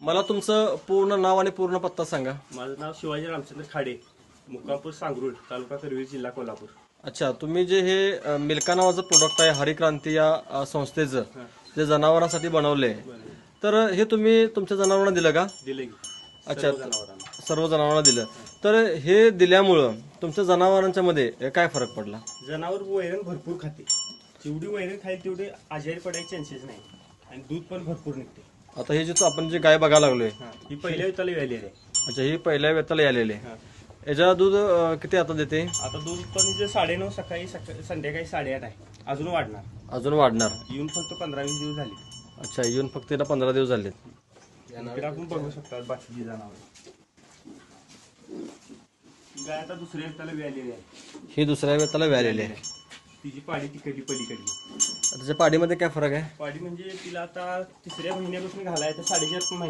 मला तुमचं पूर्ण नाव आणि पूर्ण पत्ता सांगा. माझं नाव शिवाजी रामचंद्र खाडे, मुक्कामपूर सांगरूळ, तालुका करवीर, जिल्हा कोल्हापूर. अच्छा, तुम्ही जे हे मिल्का नावाचं प्रोडक्ट आहे हरिक्रांती या संस्थेचं जे जनावरांसाठी बनवले, तर हे तुम्ही तुमच्या जनावरांना दिलं का? दिले की अच्छा, जनावरांना. सर्व जनावरांना दिलं. तर हे दिल्यामुळं तुमच्या जनावरांच्या मध्ये काय फरक पडला? जनावर वैरण भरपूर खाते, जेवढी वैरण खाईल तेवढे आजारी पडायचे चान्सेस नाही आणि दूध पण भरपूर निघते. आता हे जे आपण जे गाय बघायला लागलोय, ही पहिल्या वेताला वेळलेली आहे. अच्छा, ही पहिल्या वेताला आलेले. याच्या दूध किती आता देते? आता दूध पण जे 9:30 सकाळी संध्याकाळी 8:30 आहे, अजून वाढणार. अजून वाढणार. येऊन फक्त 15-20 दिवस झाले. अच्छा, येऊन फक्त 15 दिवस झालेत. इकडे आपण बघू शकता बाकीची जनावर. गाय आता दुसऱ्या वेताला वेळलेली आहे. ही दुसऱ्या वेताला व्यालेली आहे. तिची पाडी तिकडली पलीकडली. त्याच्या पाडीमध्ये काय फरक आहे? पाडी म्हणजे तिला आता तिसऱ्या महिन्यापासून घालायचं 4.5 महिने